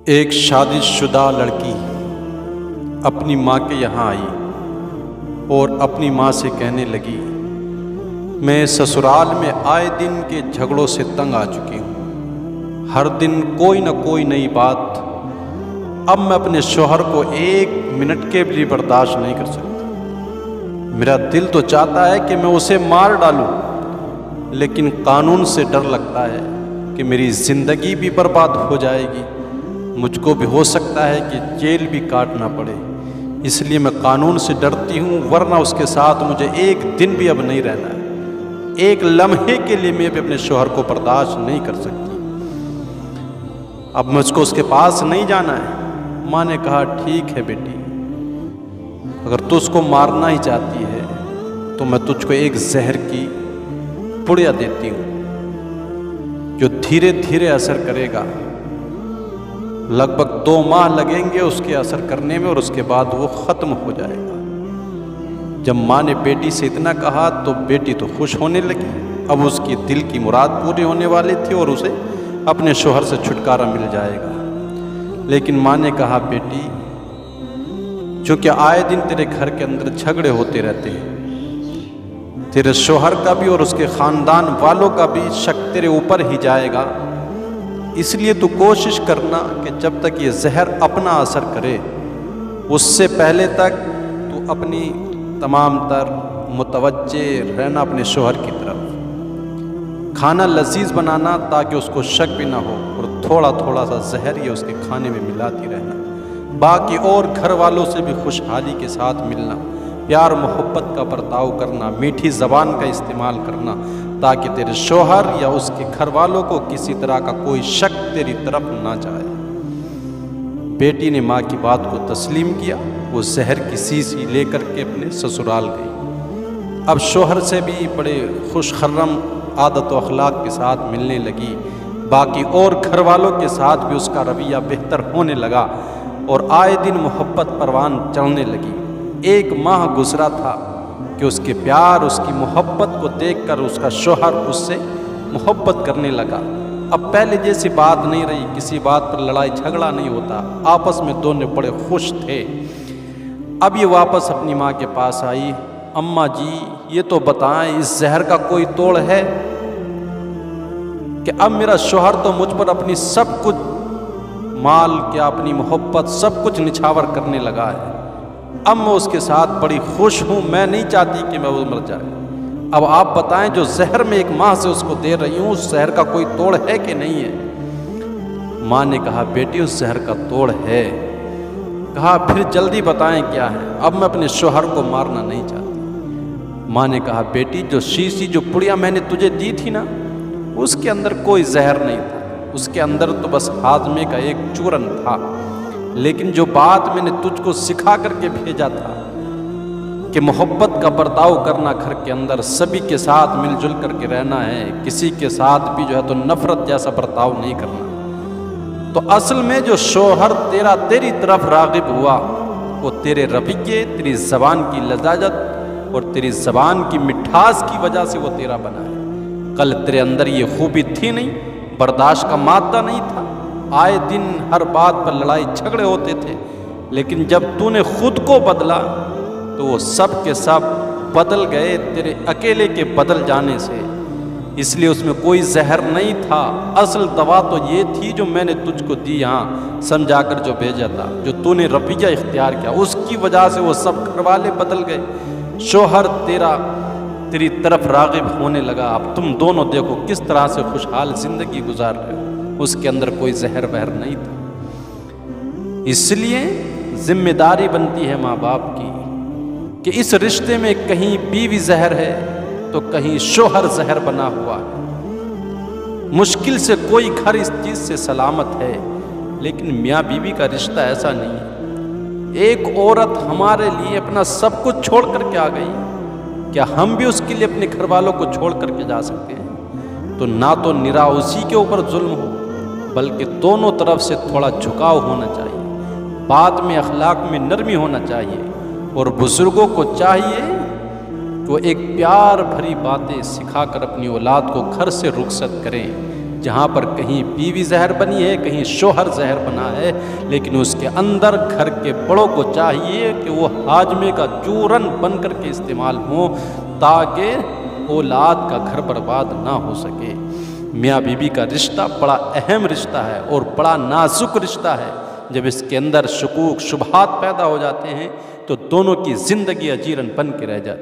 ایک شادی شدہ لڑکی اپنی ماں کے یہاں آئی اور اپنی ماں سے کہنے لگی، میں سسرال میں آئے دن کے جھگڑوں سے تنگ آ چکی ہوں، ہر دن کوئی نہ کوئی نئی بات، اب میں اپنے شوہر کو ایک منٹ کے بھی برداشت نہیں کر سکتی۔ میرا دل تو چاہتا ہے کہ میں اسے مار ڈالوں، لیکن قانون سے ڈر لگتا ہے کہ میری زندگی بھی برباد ہو جائے گی، مجھ کو بھی ہو سکتا ہے کہ جیل بھی کاٹنا پڑے، اس لیے میں قانون سے ڈرتی ہوں، ورنہ اس کے ساتھ مجھے ایک دن بھی اب نہیں رہنا ہے، ایک لمحے کے لیے میں بھی اپنے شوہر کو برداشت نہیں کر سکتی، اب مجھ کو اس کے پاس نہیں جانا ہے۔ ماں نے کہا، ٹھیک ہے بیٹی، اگر تو اس کو مارنا ہی چاہتی ہے تو میں تجھ کو ایک زہر کی پڑیا دیتی ہوں جو دھیرے دھیرے اثر کرے گا، لگ بھگ 2 ماہ لگیں گے اس کے اثر کرنے میں، اور اس کے بعد وہ ختم ہو جائے گا۔ جب ماں نے بیٹی سے اتنا کہا تو بیٹی تو خوش ہونے لگی، اب اس کی دل کی مراد پوری ہونے والی تھی اور اسے اپنے شوہر سے چھٹکارا مل جائے گا۔ لیکن ماں نے کہا، بیٹی، چونکہ آئے دن تیرے گھر کے اندر جھگڑے ہوتے رہتے ہیں، تیرے شوہر کا بھی اور اس کے خاندان والوں کا بھی شک تیرے اوپر ہی جائے گا، اس لیے تو کوشش کرنا کہ جب تک یہ زہر اپنا اثر کرے اس سے پہلے تک تو اپنی تمام تر متوجہ رہنا اپنے شوہر کی طرف، کھانا لذیذ بنانا تاکہ اس کو شک بھی نہ ہو، اور تھوڑا تھوڑا سا زہر یہ اس کے کھانے میں ملاتی رہنا، باقی اور گھر والوں سے بھی خوشحالی کے ساتھ ملنا، پیار محبت کا برتاؤ کرنا، میٹھی زبان کا استعمال کرنا، تاکہ تیرے شوہر یا اس کے گھر والوں کو کسی طرح کا کوئی شک تیری طرف نہ جائے۔ بیٹی نے ماں کی بات کو تسلیم کیا، وہ زہر کی شیشی لے کر کے اپنے سسرال گئی، اب شوہر سے بھی بڑے خوش خرم عادت و اخلاق کے ساتھ ملنے لگی، باقی اور گھر والوں کے ساتھ بھی اس کا رویہ بہتر ہونے لگا، اور آئے دن محبت پروان چڑھنے لگی۔ 1 ماہ گزرا تھا کہ اس کے پیار، اس کی محبت کو دیکھ کر اس کا شوہر اس سے محبت کرنے لگا، اب پہلے جیسی بات نہیں رہی، کسی بات پر لڑائی جھگڑا نہیں ہوتا، آپس میں دونوں بڑے خوش تھے۔ اب یہ واپس اپنی ماں کے پاس آئی، اماں جی یہ تو بتائیں اس زہر کا کوئی توڑ ہے کہ اب میرا شوہر تو مجھ پر اپنی سب کچھ، مال کیا اپنی محبت سب کچھ نچھاور کرنے لگا ہے، اب میں اس کے ساتھ بڑی خوش ہوں، میں نہیں چاہتی کہ میں وہ مر جائے، اب آپ بتائیں جو زہر میں 1 ماہ سے اس کو دے رہی ہوں اس زہر کا کوئی توڑ ہے کہ نہیں ہے؟ ماں نے کہا، بیٹی اس زہر کا توڑ ہے۔ کہا، پھر جلدی بتائیں کیا ہے، اب میں اپنے شوہر کو مارنا نہیں چاہتی۔ ماں نے کہا، بیٹی جو شیشی جو پڑیا میں نے تجھے دی تھی نا، اس کے اندر کوئی زہر نہیں تھا، اس کے اندر تو بس ہاضمے کا ایک چورن تھا، لیکن جو بات میں نے تجھ کو سکھا کر کے بھیجا تھا کہ محبت کا برتاؤ کرنا، گھر کے اندر سبھی کے ساتھ مل جل کر کے رہنا ہے، کسی کے ساتھ بھی جو ہے تو نفرت جیسا برتاؤ نہیں کرنا، تو اصل میں جو شوہر تیری طرف راغب ہوا وہ تیرے رویے، تیری زبان کی لذاذت اور تیری زبان کی مٹھاس کی وجہ سے وہ تیرا بنا ہے، کل تیرے اندر یہ خوبی تھی نہیں، برداشت کا مادہ نہیں تھا، آئے دن ہر بات پر لڑائی جھگڑے ہوتے تھے، لیکن جب تو نے خود کو بدلا تو وہ سب کے سب بدل گئے تیرے اکیلے کے بدل جانے سے، اس لیے اس میں کوئی زہر نہیں تھا، اصل دوا تو یہ تھی جو میں نے تجھ کو دی، ہاں سمجھا کر جو بھیجا تھا، جو تو نے رویہ اختیار کیا اس کی وجہ سے وہ سب گھر والے بدل گئے، شوہر تیری طرف راغب ہونے لگا، اب تم دونوں دیکھو کس طرح سے خوشحال زندگی گزار رہے ہو، اس کے اندر کوئی زہر وہر نہیں تھا۔ اس لیے ذمہ داری بنتی ہے ماں باپ کی کہ اس رشتے میں کہیں بیوی زہر ہے تو کہیں شوہر زہر بنا ہوا ہے، مشکل سے کوئی گھر اس چیز سے سلامت ہے، لیکن میاں بیوی کا رشتہ ایسا نہیں ہے۔ ایک عورت ہمارے لیے اپنا سب کچھ چھوڑ کر کے آ گئی، کیا ہم بھی اس کے لیے اپنے گھر والوں کو چھوڑ کر کے جا سکتے ہیں؟ تو نہ تو نرا اسی کے اوپر ظلم ہو، بلکہ دونوں طرف سے تھوڑا جھکاؤ ہونا چاہیے، بات میں اخلاق میں نرمی ہونا چاہیے، اور بزرگوں کو چاہیے کہ وہ ایک پیار بھری باتیں سکھا کر اپنی اولاد کو گھر سے رخصت کریں، جہاں پر کہیں بیوی زہر بنی ہے، کہیں شوہر زہر بنا ہے، لیکن اس کے اندر گھر کے بڑوں کو چاہیے کہ وہ ہاجمے کا چورن بن کر کے استعمال ہوں، تاکہ اولاد کا گھر برباد نہ ہو سکے۔ میاں بیوی کا رشتہ بڑا اہم رشتہ ہے اور بڑا نازک رشتہ ہے۔ جب اس کے اندر شکوک شبہات پیدا ہو جاتے ہیں تو دونوں کی زندگی اجیرن بن کے رہ جاتی ہے۔